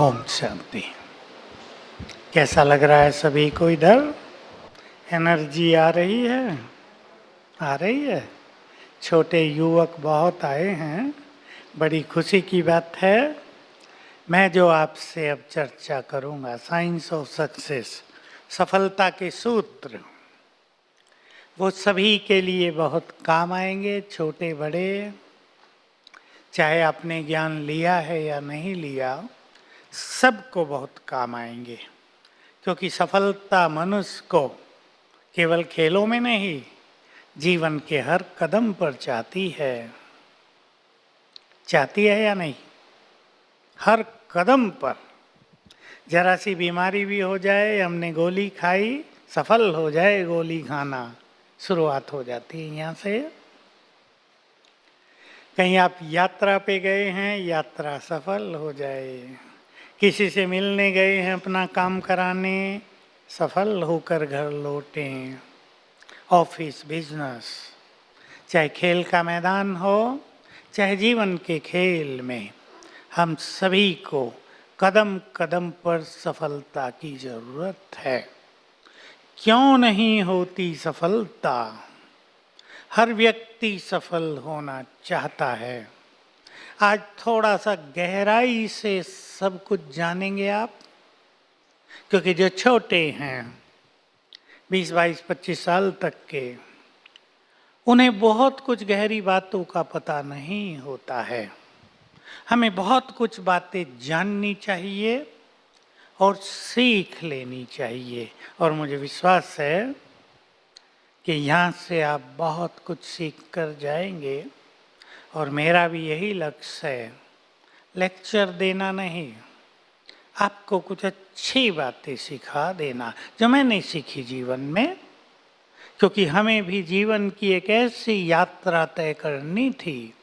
ओम शांति। कैसा लग रहा है सभी को? इधर एनर्जी आ रही है? आ रही है। छोटे युवक बहुत आए हैं, बड़ी खुशी की बात है। मैं जो आपसे अब चर्चा करूंगा, साइंस ऑफ सक्सेस, सफलता के सूत्र, वो सभी के लिए बहुत काम आएंगे, छोटे बड़े। चाहे आपने ज्ञान लिया है या नहीं लिया, सबको बहुत काम आएंगे। क्योंकि सफलता मनुष्य को केवल खेलों में नहीं, जीवन के हर कदम पर चाहती है। चाहती है या नहीं? हर कदम पर। जरा सी बीमारी भी हो जाए, हमने गोली खाई, सफल हो जाए गोली खाना, शुरुआत हो जाती है यहाँ से। कहीं आप यात्रा पे गए हैं, यात्रा सफल हो जाए। किसी से मिलने गए हैं अपना काम कराने, सफल होकर घर लौटें। ऑफिस, बिजनेस, चाहे खेल का मैदान हो, चाहे जीवन के खेल में, हम सभी को कदम कदम पर सफलता की जरूरत है। क्यों नहीं होती सफलता? हर व्यक्ति सफल होना चाहता है। आज थोड़ा सा गहराई से सब कुछ जानेंगे आप, क्योंकि जो छोटे हैं 20, 22, 25 साल तक के, उन्हें बहुत कुछ गहरी बातों का पता नहीं होता है। हमें बहुत कुछ बातें जाननी चाहिए और सीख लेनी चाहिए। और मुझे विश्वास है कि यहाँ से आप बहुत कुछ सीख कर जाएंगे। और मेरा भी यही लक्ष्य है, लेक्चर देना नहीं, आपको कुछ अच्छी बातें सिखा देना जो मैंने सीखी जीवन में। क्योंकि हमें भी जीवन की एक ऐसी यात्रा तय करनी थी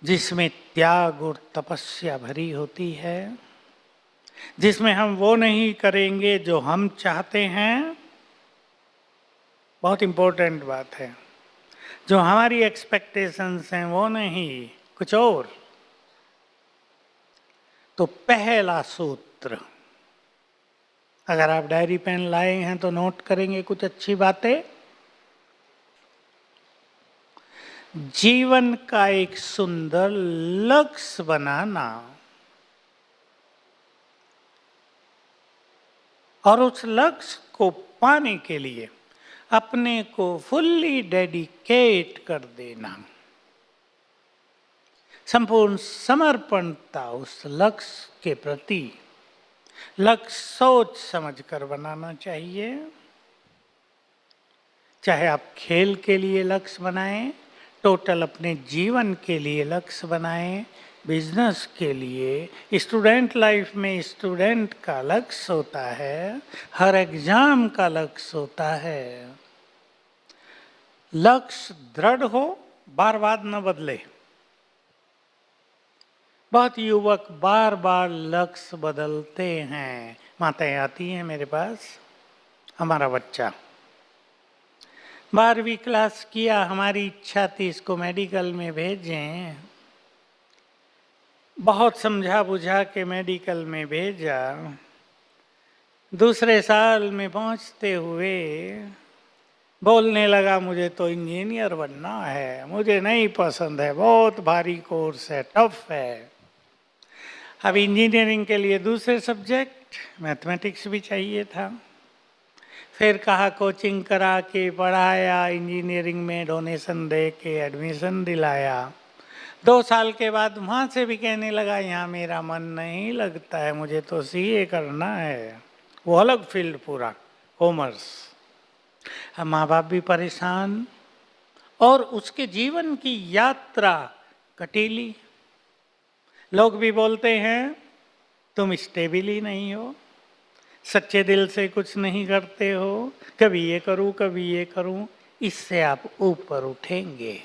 जिसमें त्याग और तपस्या भरी होती है, जिसमें हम वो नहीं करेंगे जो हम चाहते हैं। बहुत इंपॉर्टेंट बात है, जो हमारी एक्सपेक्टेशंस हैं वो नहीं, कुछ और। तो पहला सूत्र, अगर आप डायरी पेन लाए हैं तो नोट करेंगे कुछ अच्छी बातें। जीवन का एक सुंदर लक्ष्य बनाना और उस लक्ष्य को पाने के लिए अपने को फुल्ली डेडिकेट कर देना, संपूर्ण समर्पणता उस लक्ष्य के प्रति। लक्ष्य सोच समझकर बनाना चाहिए। चाहे आप खेल के लिए लक्ष्य बनाएं, टोटल अपने जीवन के लिए लक्ष्य बनाएं, बिजनेस के लिए, स्टूडेंट लाइफ में स्टूडेंट का लक्ष्य होता है, हर एग्जाम का लक्ष्य होता है। लक्ष्य दृढ़ हो, बार बार न बदले। बहुत युवक बार बार लक्ष्य बदलते हैं। माताएं आती हैं मेरे पास, हमारा बच्चा 12वीं क्लास किया, हमारी इच्छा थी इसको मेडिकल में भेजें। बहुत समझा बुझा के मेडिकल में भेजा। दूसरे साल में पहुंचते हुए बोलने लगा, मुझे तो इंजीनियर बनना है, मुझे नहीं पसंद है, बहुत भारी कोर्स है, टफ है। अब इंजीनियरिंग के लिए दूसरे सब्जेक्ट मैथमेटिक्स भी चाहिए था। फिर कहा कोचिंग करा के पढ़ाया, इंजीनियरिंग में डोनेशन दे के एडमिशन दिलाया। 2 साल के बाद वहाँ से भी कहने लगा, यहाँ मेरा मन नहीं लगता है, मुझे तो सीए करना है। वो अलग फील्ड पूरा, कॉमर्स। अब माँ बाप भी परेशान और उसके जीवन की यात्रा कटीली। लोग भी बोलते हैं तुम स्टेबल ही नहीं हो, सच्चे दिल से कुछ नहीं करते हो, कभी ये करूं कभी ये करूं। इससे आप ऊपर उठेंगे।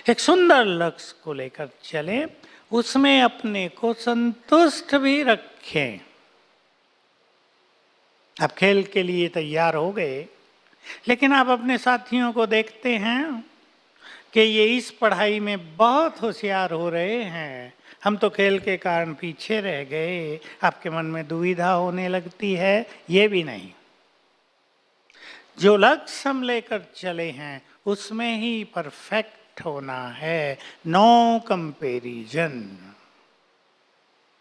एक सुंदर लक्ष्य को लेकर चलें, उसमें अपने को संतुष्ट भी रखें। आप खेल के लिए तैयार हो गए, लेकिन आप अपने साथियों को देखते हैं कि ये इस पढ़ाई में बहुत होशियार हो रहे हैं, हम तो खेल के कारण पीछे रह गए। आपके मन में दुविधा होने लगती है? ये भी नहीं। जो लक्ष्य हम लेकर चले हैं उसमें ही परफेक्ट होना है, नो कंपैरिजन।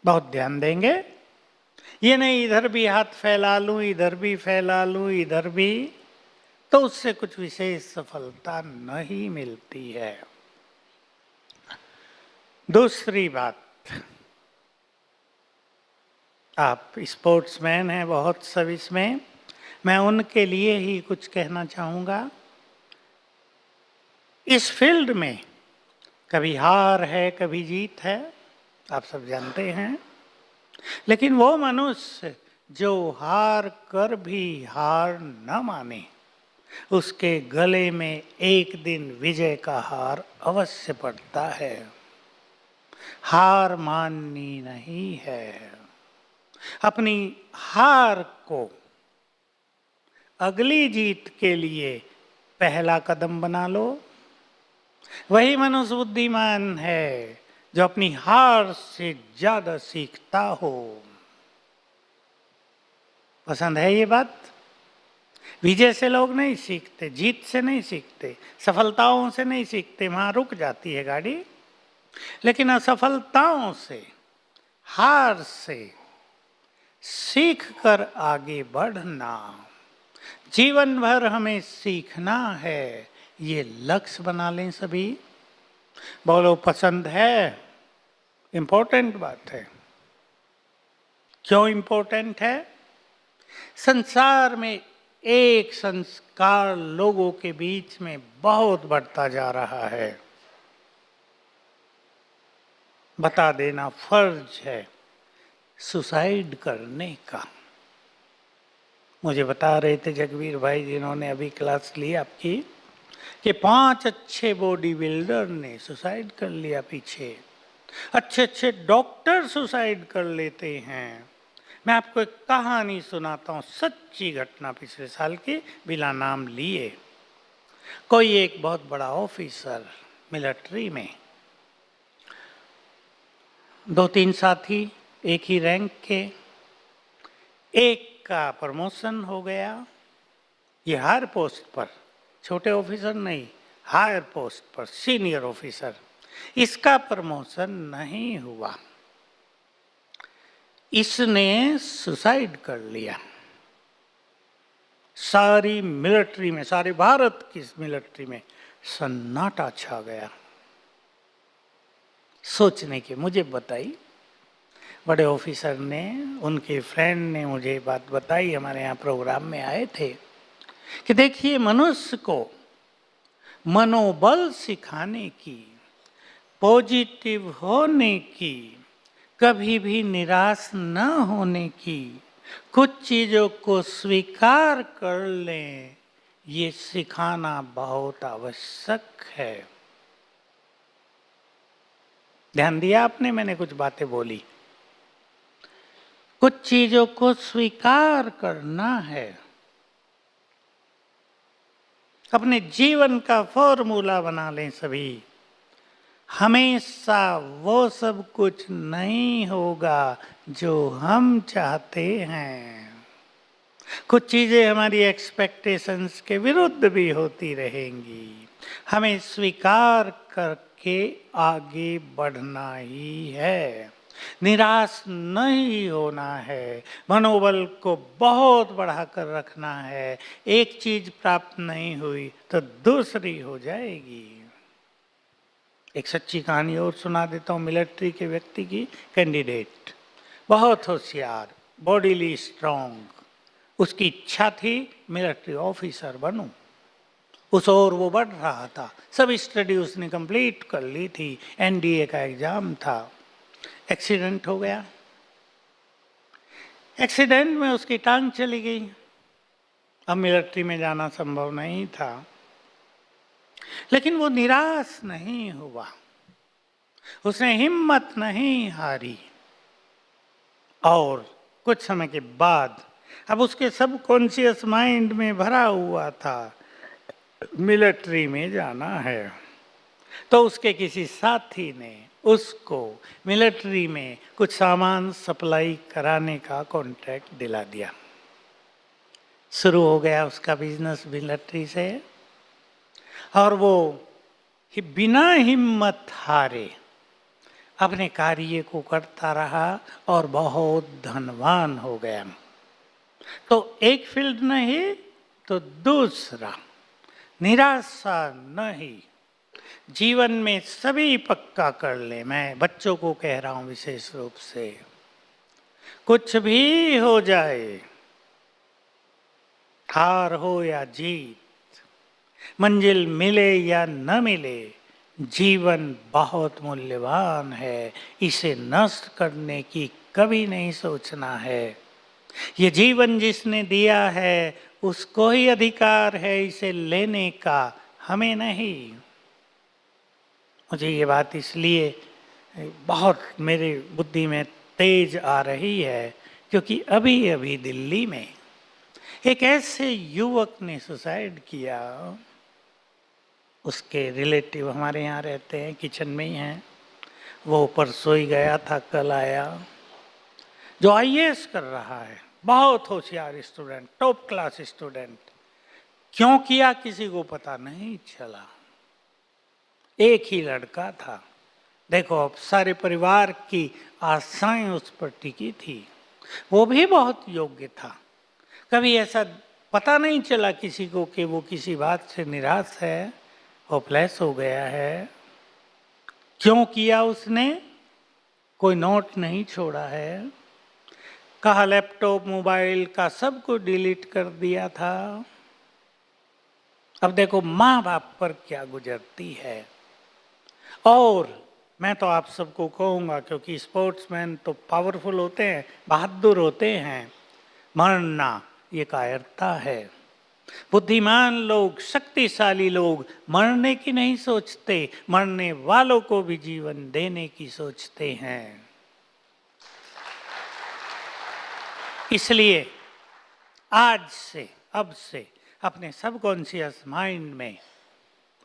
बहुत ध्यान देंगे, ये नहीं इधर भी हाथ फैला लूं, इधर भी फैला लूं, इधर भी, तो उससे कुछ विशेष सफलता नहीं मिलती है। दूसरी बात, आप स्पोर्ट्समैन हैं, बहुत सर्विसमैन, मैं उनके लिए ही कुछ कहना चाहूँगा। इस फील्ड में कभी हार है, कभी जीत है, आप सब जानते हैं। लेकिन वो मनुष्य जो हार कर भी हार न माने, उसके गले में एक दिन विजय का हार अवश्य पड़ता है। हार माननी नहीं है। अपनी हार को अगली जीत के लिए पहला कदम बना लो। वही मनुष्य बुद्धिमान है जो अपनी हार से ज्यादा सीखता हो। पसंद है ये बात? विजय से लोग नहीं सीखते, जीत से नहीं सीखते, सफलताओं से नहीं सीखते, वहां रुक जाती है गाड़ी। लेकिन असफलताओं से, हार से सीख कर आगे बढ़ना, जीवन भर हमें सीखना है। ये लक्ष्य बना लें सभी। बोलो पसंद है? इंपॉर्टेंट बात है। क्यों इंपॉर्टेंट है? संसार में एक संस्कार लोगों के बीच में बहुत बढ़ता जा रहा है, बता देना फर्ज है, सुसाइड करने का। मुझे बता रहे थे जगवीर भाई, जिन्होंने अभी क्लास ली आपकी, कि 5 अच्छे बॉडी बिल्डर ने सुसाइड कर लिया पीछे। अच्छे अच्छे डॉक्टर सुसाइड कर लेते हैं। मैं आपको एक कहानी सुनाता हूँ, सच्ची घटना पिछले साल की, बिना नाम लिए। कोई एक बहुत बड़ा ऑफिसर मिलिट्री में, 2-3 साथी एक ही रैंक के, एक का प्रमोशन हो गया, ये हायर पोस्ट पर, छोटे ऑफिसर नहीं, हायर पोस्ट पर, सीनियर ऑफिसर, इसका प्रमोशन नहीं हुआ। इसने सुसाइड कर लिया। सारी मिलिट्री में, सारे भारत की मिलिट्री में सन्नाटा छा गया। सोचने के मुझे बताई, बड़े ऑफिसर ने, उनके फ्रेंड ने मुझे बात बताई, हमारे यहाँ प्रोग्राम में आए थे, कि देखिए मनुष्य को मनोबल सिखाने की, पॉजिटिव होने की, कभी भी निराश न होने की, कुछ चीजों को स्वीकार कर लें, ये सिखाना बहुत आवश्यक है। ध्यान दिया आपने? मैंने कुछ बातें बोली। कुछ चीजों को स्वीकार करना है। अपने जीवन का फॉर्मूला बना लें सभी। हमेशा वो सब कुछ नहीं होगा जो हम चाहते हैं। कुछ चीजें हमारी एक्सपेक्टेशंस के विरुद्ध भी होती रहेंगी। हमें स्वीकार करके आगे बढ़ना ही है, निराश नहीं होना है, मनोबल को बहुत बढ़ाकर रखना है। एक चीज प्राप्त नहीं हुई तो दूसरी हो जाएगी। एक सच्ची कहानी और सुना देता हूँ, मिलिट्री के व्यक्ति की। कैंडिडेट बहुत होशियार, बॉडीली स्ट्रांग, उसकी इच्छा थी मिलिट्री ऑफिसर बनूं। उस ओर वो बढ़ रहा था, सब स्टडी उसने कंप्लीट कर ली थी, एनडीए का एग्जाम था। एक्सीडेंट हो गया। एक्सीडेंट में उसकी टांग चली गई। अब मिलिट्री में जाना संभव नहीं था, लेकिन वो निराश नहीं हुआ, उसने हिम्मत नहीं हारी, और कुछ समय के बाद अब उसके सबकॉन्शियस माइंड में भरा हुआ था मिलिट्री में जाना है, तो उसके किसी साथी ने उसको मिलिट्री में कुछ सामान सप्लाई कराने का कॉन्ट्रैक्ट दिला दिया। शुरू हो गया उसका बिजनेस मिलिट्री से, और वो बिना हिम्मत हारे अपने कार्य को करता रहा और बहुत धनवान हो गया। तो एक फील्ड नहीं तो दूसरा, निराशा नहीं, जीवन में सभी पक्का कर ले। मैं बच्चों को कह रहा हूं विशेष रूप से, कुछ भी हो जाए, हार हो या जीत, मंजिल मिले या न मिले, जीवन बहुत मूल्यवान है, इसे नष्ट करने की कभी नहीं सोचना है। ये जीवन जिसने दिया है उसको ही अधिकार है इसे लेने का, हमें नहीं। मुझे ये बात इसलिए बहुत मेरे बुद्धि में तेज आ रही है क्योंकि अभी अभी दिल्ली में एक ऐसे युवक ने सुसाइड किया। उसके रिलेटिव हमारे यहाँ रहते हैं, किचन में ही हैं। वो परसों ही गया था, कल आया। जो आईएएस कर रहा है, बहुत होशियार स्टूडेंट, टॉप क्लास स्टूडेंट। क्यों किया किसी को पता नहीं चला। एक ही लड़का था। देखो अब सारे परिवार की आशाएं उस पर टिकी थी। वो भी बहुत योग्य था। कभी ऐसा पता नहीं चला किसी को कि वो किसी बात से निराश है, होपलेस हो गया है। क्यों किया उसने? कोई नोट नहीं छोड़ा है, कहा लैपटॉप मोबाइल का सब कुछ डिलीट कर दिया था। अब देखो माँ बाप पर क्या गुजरती है। और मैं तो आप सबको कहूँगा, क्योंकि स्पोर्ट्समैन तो पावरफुल होते हैं, बहादुर होते हैं, मरना ये कायरता है। बुद्धिमान लोग, शक्तिशाली लोग मरने की नहीं सोचते, मरने वालों को भी जीवन देने की सोचते हैं। इसलिए आज से, अब से अपने सबकॉन्शियस माइंड में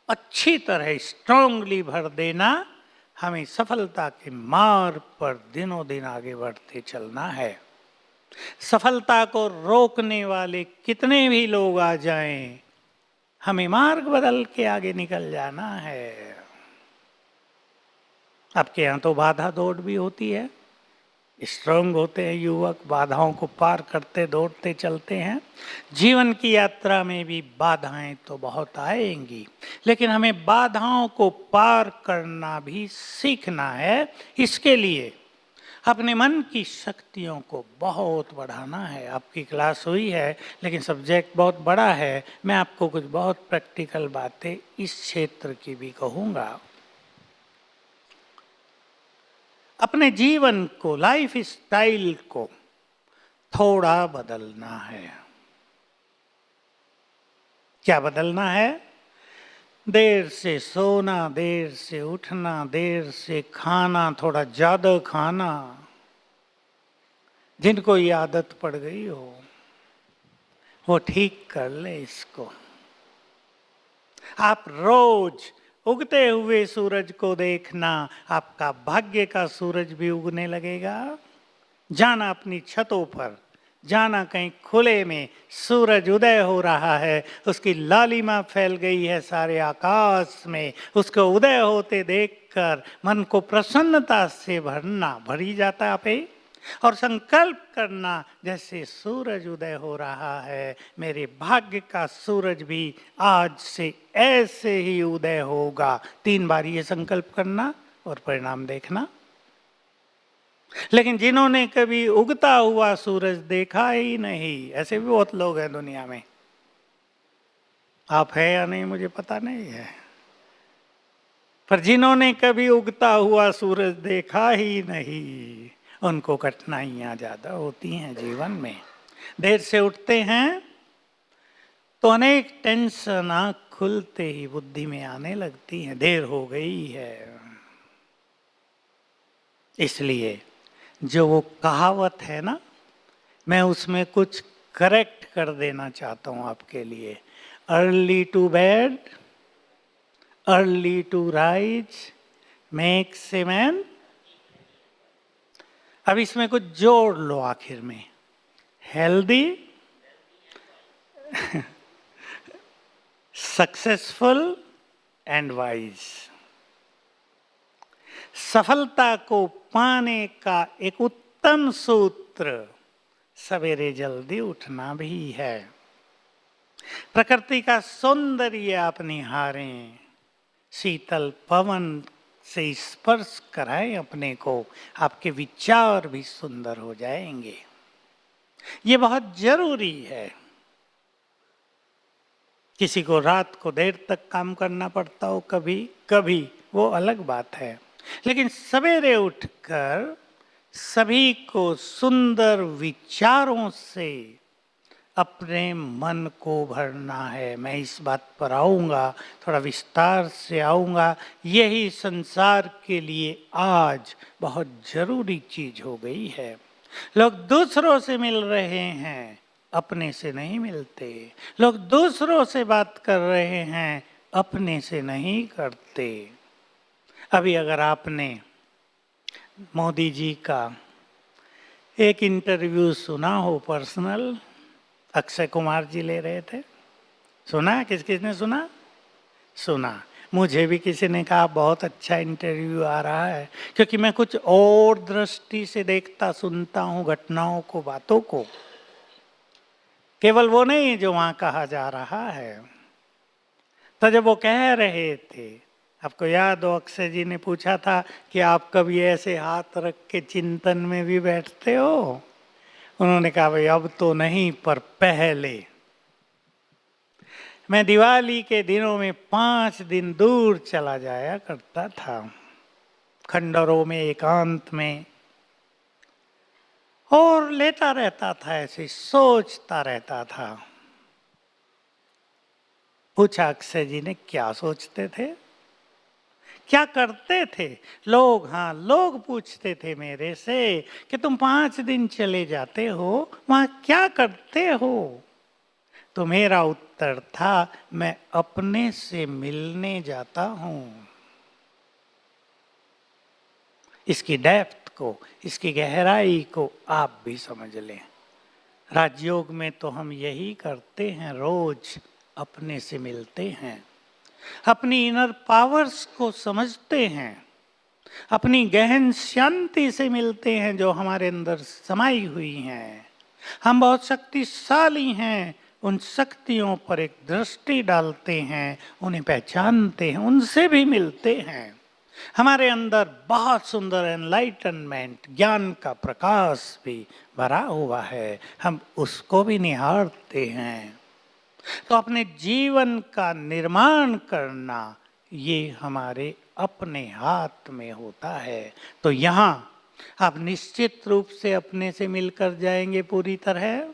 अच्छी तरह स्ट्रांगली भर देना, हमें सफलता के मार्ग पर दिनों दिन आगे बढ़ते चलना है। सफलता को रोकने वाले कितने भी लोग आ जाएं, हमें मार्ग बदल के आगे निकल जाना है। आपके यहाँ तो बाधा दौड़ भी होती है, स्ट्रांग होते हैं युवक, बाधाओं को पार करते दौड़ते चलते हैं। जीवन की यात्रा में भी बाधाएं तो बहुत आएंगी, लेकिन हमें बाधाओं को पार करना भी सीखना है। इसके लिए अपने मन की शक्तियों को बहुत बढ़ाना है। आपकी क्लास हुई है लेकिन सब्जेक्ट बहुत बड़ा है। मैं आपको कुछ बहुत प्रैक्टिकल बातें इस क्षेत्र की भी कहूँगा। अपने जीवन को, लाइफ स्टाइल को थोड़ा बदलना है। क्या बदलना है? देर से सोना, देर से उठना, देर से खाना, थोड़ा ज्यादा खाना। जिनको ये आदत पड़ गई हो वो ठीक कर ले इसको। आप रोज उगते हुए सूरज को देखना, आपका भाग्य का सूरज भी उगने लगेगा। जाना अपनी छतों पर, जाना कहीं खुले में, सूरज उदय हो रहा है, उसकी लालिमा फैल गई है सारे आकाश में। उसको उदय होते देखकर मन को प्रसन्नता से भरी जाता पे, और संकल्प करना जैसे सूरज उदय हो रहा है, मेरे भाग्य का सूरज भी आज से ऐसे ही उदय होगा। 3 बार ये संकल्प करना और परिणाम देखना। लेकिन जिन्होंने कभी उगता हुआ सूरज देखा ही नहीं, ऐसे भी बहुत लोग हैं दुनिया में। आप है या नहीं मुझे पता नहीं है, पर जिन्होंने कभी उगता हुआ सूरज देखा ही नहीं, उनको कठिनाइयां ज्यादा होती हैं जीवन में। देर से उठते हैं तो अनेक टेंशन आँख खुलते ही बुद्धि में आने लगती हैं, देर हो गई है। इसलिए जो वो कहावत है ना, मैं उसमें कुछ करेक्ट कर देना चाहता हूं आपके लिए। Early to bed, early to rise makes a man. अब इसमें कुछ जोड़ लो आखिर में, हेल्दी, सक्सेसफुल एंड वाइज। सफलता को पाने का एक उत्तम सूत्र सवेरे जल्दी उठना भी है। प्रकृति का सौंदर्य आप निहारें, शीतल पवन से स्पर्श कराएं अपने को, आपके विचार भी सुंदर हो जाएंगे। ये बहुत जरूरी है। किसी को रात को देर तक काम करना पड़ता हो कभी कभी, वो अलग बात है, लेकिन सवेरे उठकर सभी को सुंदर विचारों से अपने मन को भरना है। मैं इस बात पर आऊंगा, थोड़ा विस्तार से आऊंगा। यही संसार के लिए आज बहुत जरूरी चीज हो गई है। लोग दूसरों से मिल रहे हैं, अपने से नहीं मिलते। लोग दूसरों से बात कर रहे हैं, अपने से नहीं करते। अभी अगर आपने मोदी जी का एक इंटरव्यू सुना हो पर्सनल, अक्षय कुमार जी ले रहे थे, सुना? किस किसने सुना? सुना। मुझे भी किसी ने कहा बहुत अच्छा इंटरव्यू आ रहा है, क्योंकि मैं कुछ और दृष्टि से देखता सुनता हूँ घटनाओं को, बातों को, केवल वो नहीं जो वहां कहा जा रहा है। तो जब वो कह रहे थे, आपको याद हो अक्षय जी ने पूछा था कि आप कभी ऐसे हाथ रख के चिंतन में भी बैठते हो? उन्होंने कहा भाई अब तो नहीं, पर पहले मैं दिवाली के दिनों में 5 दिन दूर चला जाया करता था, खंडरों में, एकांत में, और लेटा रहता था, ऐसे सोचता रहता था। पूछा अक्षय जी ने क्या सोचते थे, क्या करते थे? लोग, हाँ लोग पूछते थे मेरे से कि तुम 5 दिन चले जाते हो, वहां क्या करते हो? तो मेरा उत्तर था, मैं अपने से मिलने जाता हूं। इसकी डेप्थ को, इसकी गहराई को आप भी समझ लें। राजयोग में तो हम यही करते हैं, रोज अपने से मिलते हैं, अपनी इनर पावर्स को समझते हैं, अपनी गहन शांति से मिलते हैं जो हमारे अंदर समाई हुई हैं। हम बहुत शक्तिशाली हैं, उन शक्तियों पर एक दृष्टि डालते हैं, उन्हें पहचानते हैं, उनसे भी मिलते हैं। हमारे अंदर बहुत सुंदर एनलाइटनमेंट, ज्ञान का प्रकाश भी भरा हुआ है, हम उसको भी निहारते हैं। तो अपने जीवन का निर्माण करना ये हमारे अपने हाथ में होता है। तो यहाँ आप निश्चित रूप से अपने से मिलकर जाएंगे पूरी तरह।